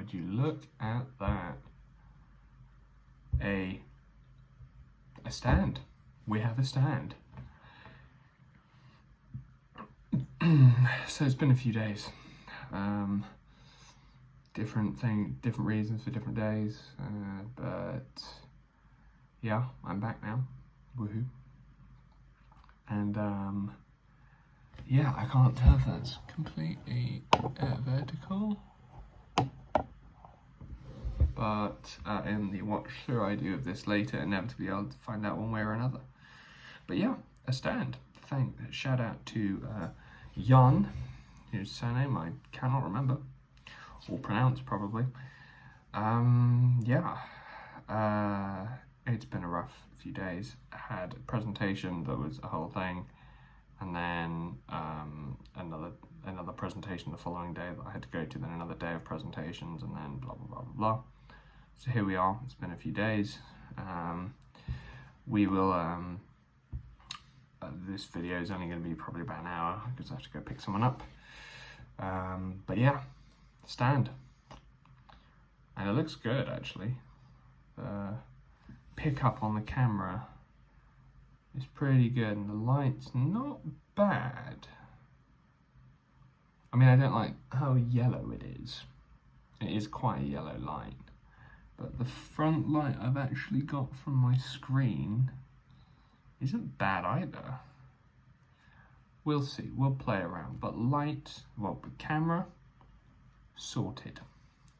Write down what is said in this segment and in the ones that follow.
would you look at that? A stand. We have a stand. So it's been a few days. Different reasons for different days. But yeah, I'm back now. Woohoo. And yeah, I can't tell if that's completely vertical. But in the watch through I do of this later, inevitably I'll find out one way or another. But yeah, a stand. Shout out to Jan, whose surname I cannot remember, or pronounce probably. Yeah, it's been a rough few days. I had a presentation that was a whole thing, and then another presentation the following day that I had to go to, then another day of presentations, and then blah, blah, blah, blah, blah. So here we are, it's been a few days. We will, this video is only going to be probably about an hour because I have to go pick someone up. But yeah, stand. And it looks good actually. The pickup on the camera is pretty good and the light's not bad. I mean, I don't like how yellow it is. It is quite a yellow light. But the front light I've actually got from my screen isn't bad either. We'll see, we'll play around. But light, well, the camera, sorted.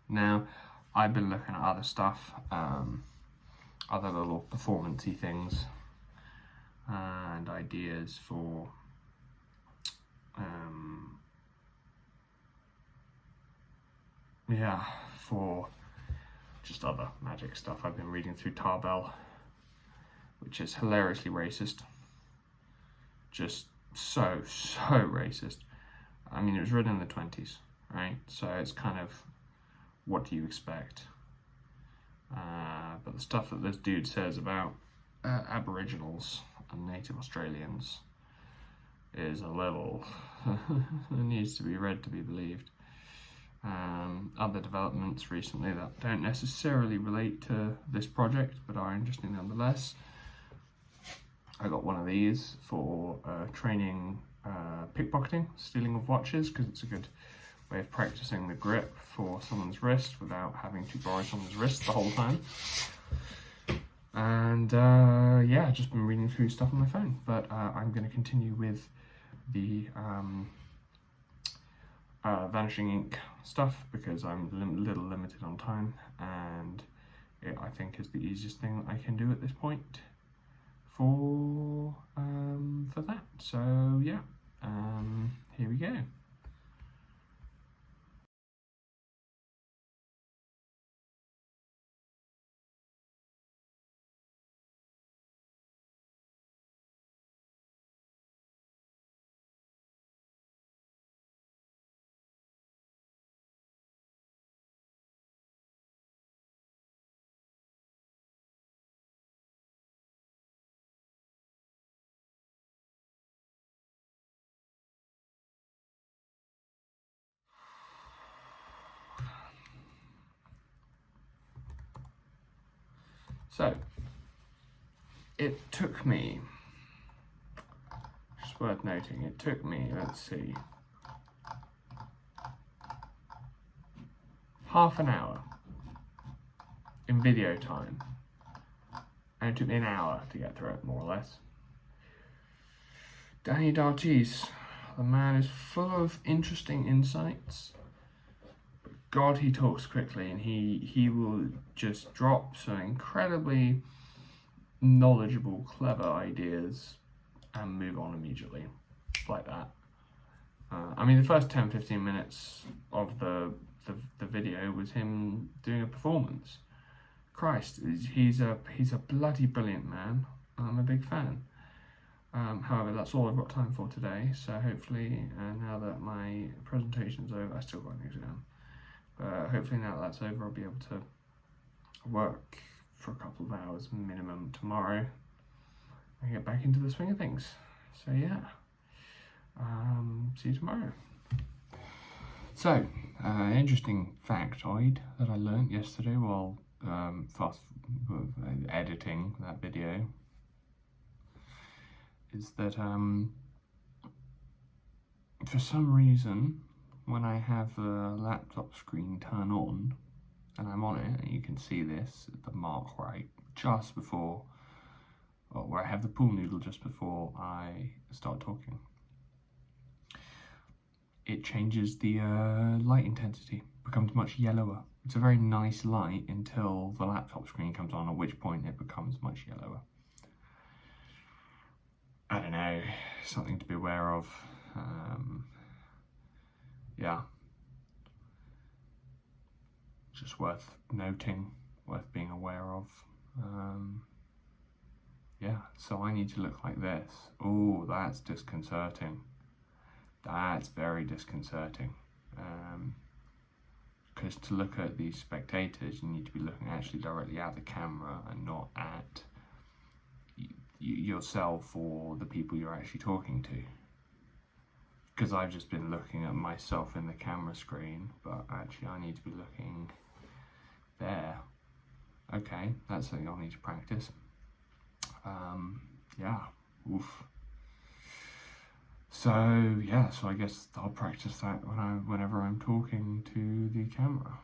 Now, I've been looking at other stuff, other little performance-y things, and ideas for for just other magic stuff. I've been reading through Tarbell, which is hilariously racist. Just so racist. I mean, it was written in the 20s, right? So it's kind of, what do you expect? But the stuff that this dude says about Aboriginals and Native Australians is a level that needs to be read to be believed. Other developments recently that don't necessarily relate to this project but are interesting nonetheless. I got one of these for training pickpocketing, stealing of watches, because it's a good way of practicing the grip for someone's wrist without having to borrow someone's wrist the whole time. And yeah, I've just been reading through stuff on my phone, but I'm going to continue with the Vanishing Ink stuff because I'm a little limited on time, and it, I think, is the easiest thing that I can do at this point for that. So yeah, here we go. So, it took me, just worth noting, it took me, let's see, half an hour in video time, and it took me an hour to get through it, more or less. Dani DaOrtiz, the man is full of interesting insights. God, he talks quickly, and he will just drop some incredibly knowledgeable, clever ideas and move on immediately, like that. I mean, the first 10-15 minutes of the video was him doing a performance. Christ, he's a bloody brilliant man. I'm a big fan. However, that's all I've got time for today. So hopefully, now that my presentation's over, I still got an exam. But hopefully now that that's over, I'll be able to work for a couple of hours minimum tomorrow and get back into the swing of things. So yeah, see you tomorrow. So Interesting factoid that I learnt yesterday while fast editing that video is that for some reason when I have the laptop screen turn on and I'm on it, and you can see this at the mark right just before, or where I have the pool noodle just before I start talking, it changes the light intensity, becomes much yellower. It's a very nice light until the laptop screen comes on, at which point it becomes much yellower. I don't know, something to be aware of. Yeah, just worth noting, worth being aware of. Yeah, so I need to look like this. Oh, that's disconcerting. That's very disconcerting. Because to look at these spectators, you need to be looking actually directly at the camera and not at yourself or the people you're actually talking to. Because I've just been looking at myself in the camera screen, but actually I need to be looking there. Okay, that's something I'll need to practice. Yeah, oof. So yeah, so I guess I'll practice that whenever I'm talking to the camera.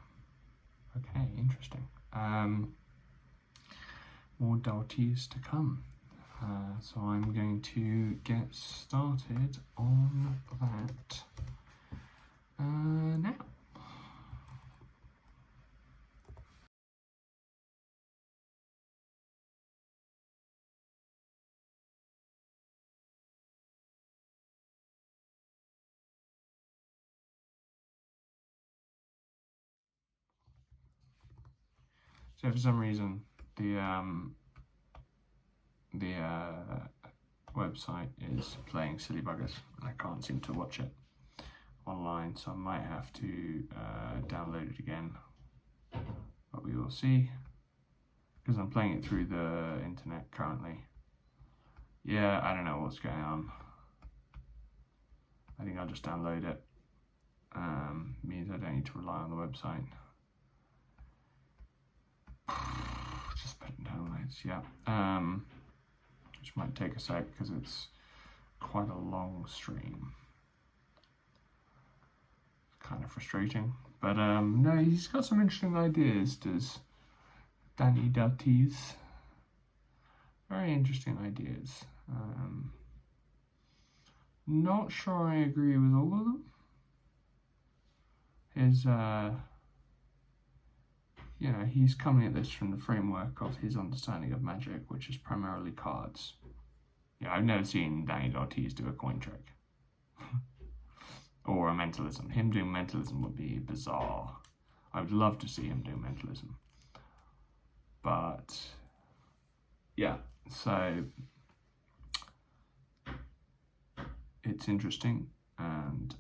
Okay, interesting. More DaOrtiz to come. So I'm going to get started on that now. So for some reason, the website is playing silly buggers and I can't seem to watch it online, so I might have to download it again, but we will see, because I'm playing it through the internet currently. Yeah, I don't know what's going on. I think I'll just download it. Means I don't need to rely on the website. Just put it downloads, yeah. Which might take a sec because it's quite a long stream. It's kind of frustrating, but no, he's got some interesting ideas, does Dani DaOrtiz. Very interesting ideas. Not sure I agree with all of them. His you know, he's coming at this from the framework of his understanding of magic, which is primarily cards. Yeah, I've never seen Dani DaOrtiz do a coin trick. Or a mentalism. Him doing mentalism would be bizarre. I would love to see him do mentalism. But, yeah, so it's interesting, and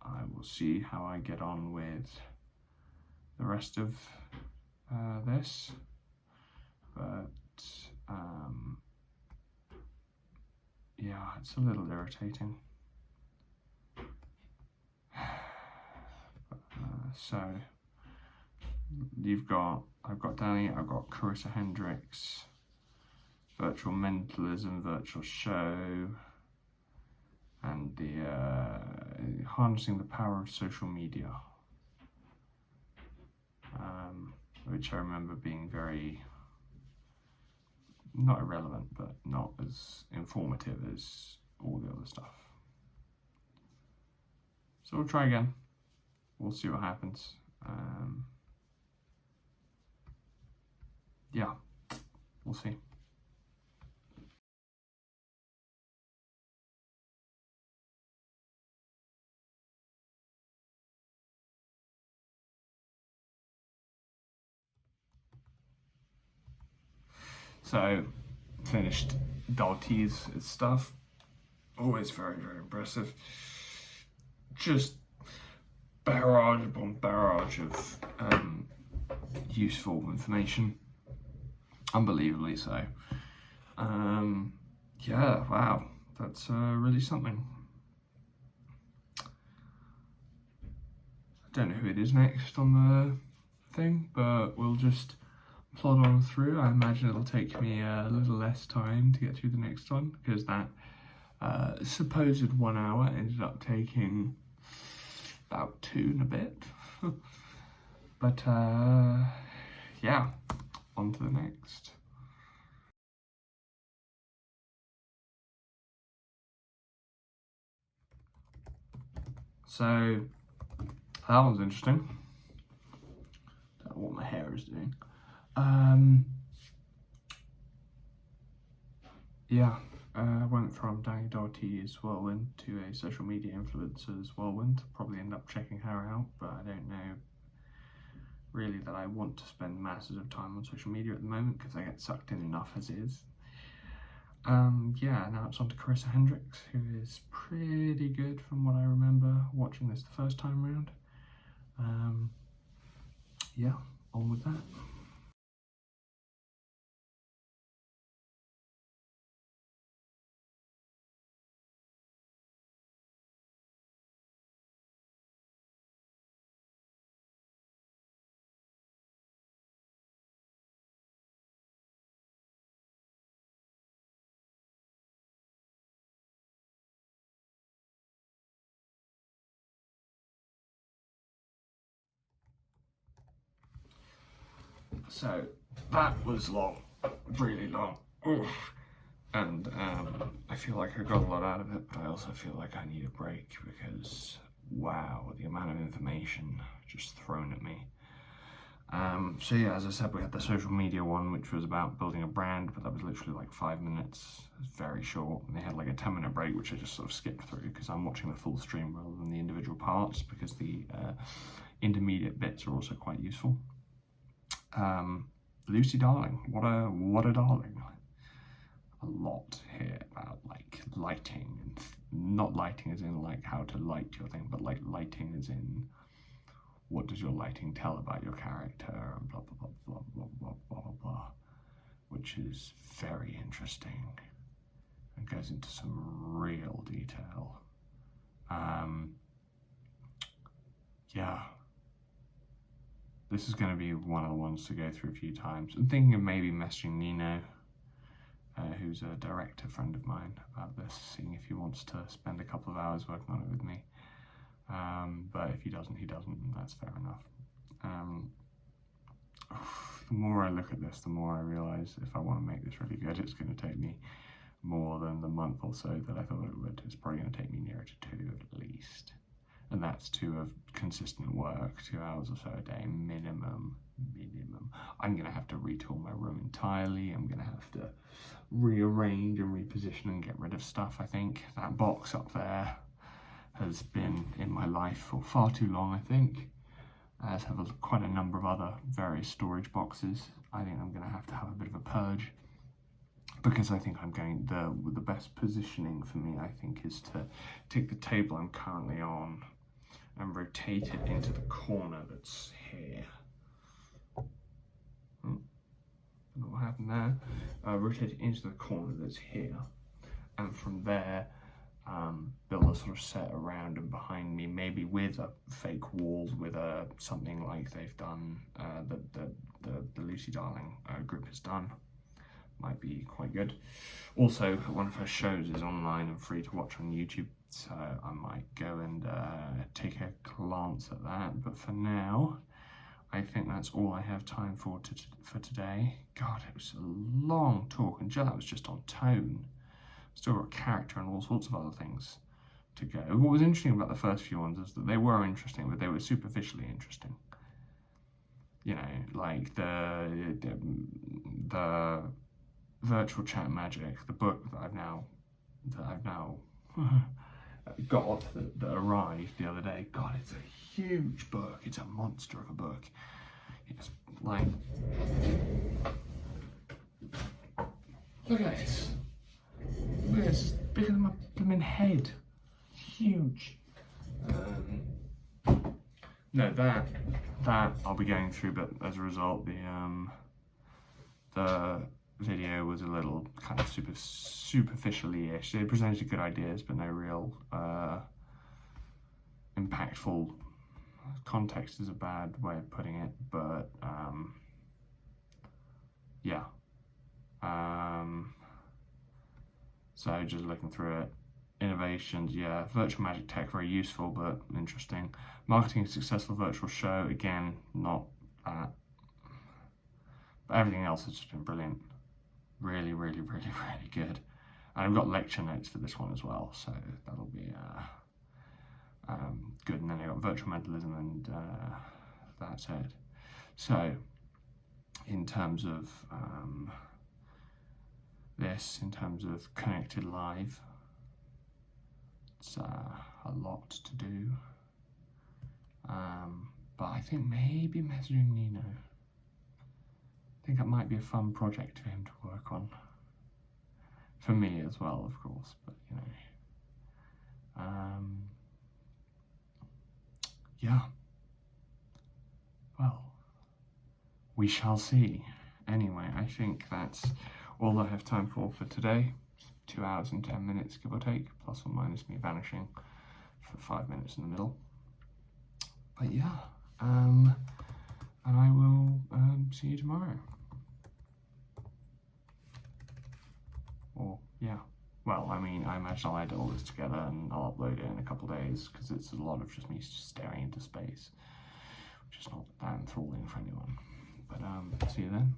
I will see how I get on with the rest of this, but yeah, it's a little irritating. So I've got Dani, I've got Carissa Hendricks, virtual mentalism, virtual show, and the harnessing the power of social media, which I remember being very, not irrelevant, but not as informative as all the other stuff. So we'll try again. We'll see what happens. Yeah, we'll see. So, finished DaOrtiz's stuff. Always very, very impressive. Just barrage upon barrage of useful information. Unbelievably so. Yeah, wow, that's really something. don't know who it is next on the thing, but we'll just plod on through. I imagine it'll take me a little less time to get through the next one, because that supposed 1 hour ended up taking about 2 and a bit. But yeah, on to the next. So that one's interesting. Don't know what my hair is doing. Yeah, I went from Dani DaOrtiz whirlwind to a social media influencer's whirlwind. Probably end up checking her out, but I don't know really that I want to spend masses of time on social media at the moment, because I get sucked in enough as is. Yeah, now it's on to Carissa Hendricks, who is pretty good from what I remember watching this the first time round. Yeah, on with that. So that was long, really long. Oof. And I feel like I got a lot out of it, but I also feel like I need a break, because wow, the amount of information just thrown at me. So yeah, as I said, we had the social media one, which was about building a brand, but that was literally like 5 minutes. It was very short, and they had like a 10-minute break, which I just sort of skipped through, because I'm watching the full stream rather than the individual parts, because the intermediate bits are also quite useful. Lucy Darling, what a darling. A lot here about like lighting, and not lighting as in like how to light your thing, but like lighting as in what does your lighting tell about your character, and blah blah blah blah blah blah blah blah, which is very interesting and goes into some real detail. Yeah, this is going to be one of the ones to go through a few times. I'm thinking of maybe messaging Nino, who's a director friend of mine, about this, seeing if he wants to spend a couple of hours working on it with me. But if he doesn't, and that's fair enough. The more I look at this, the more I realise if I want to make this really good, it's going to take me more than the month or so that I thought it would. It's probably going to take me nearer to 2 at least. And that's 2 of consistent work, 2 hours or so a day, minimum. I'm going to have to retool my room entirely. I'm going to have to rearrange and reposition and get rid of stuff, I think. That box up there has been in my life for far too long, I think. As have quite a number of other various storage boxes. I think I'm going to have a bit of a purge, because I think I'm going, the best positioning for me, I think, is to take the table I'm currently on and rotate it into the corner that's here. Don't know what happened there. Rotate it into the corner that's here, and from there build a sort of set around and behind me, maybe with a fake walls, with something like they've done, the Lucy Darling group has done. Might be quite good. Also, one of her shows is online and free to watch on YouTube, so I might go and take a glance at that. But for now, I think that's all I have time for today. God, it was a long talk, and that was just on tone. Still got character and all sorts of other things to go. What was interesting about the first few ones is that they were interesting, but they were superficially interesting. You know, like the virtual chat magic, the book that I've now got that arrived the other day. God, it's a huge book. It's a monster of a book. It's like, look at this. Look at this. It's bigger than my blooming head. Huge. No, that I'll be going through, but as a result, the video was a little kind of superficially-ish. They presented good ideas, but no real impactful context is a bad way of putting it, but yeah. So just looking through it, innovations, yeah, virtual magic tech, very useful but interesting. Marketing a successful virtual show, again, not that. But everything else has just been brilliant. Really, really, really, really good. And I've got lecture notes for this one as well, so that'll be good. And then I've got virtual mentalism, and that's it. So, in terms of this, in terms of connected live, it's a lot to do. But I think maybe messaging Nino. I think that might be a fun project for him to work on. For me as well, of course, but you know. Yeah. Well, we shall see. Anyway, I think that's all I have time for today. 2 hours and 10 minutes, give or take, plus or minus me vanishing for 5 minutes in the middle. But yeah, and I will see you tomorrow. Or, yeah. Well, I mean, I imagine I'll edit all this together and I'll upload it in a couple of days, because it's a lot of just me staring into space, which is not that enthralling for anyone. But see you then.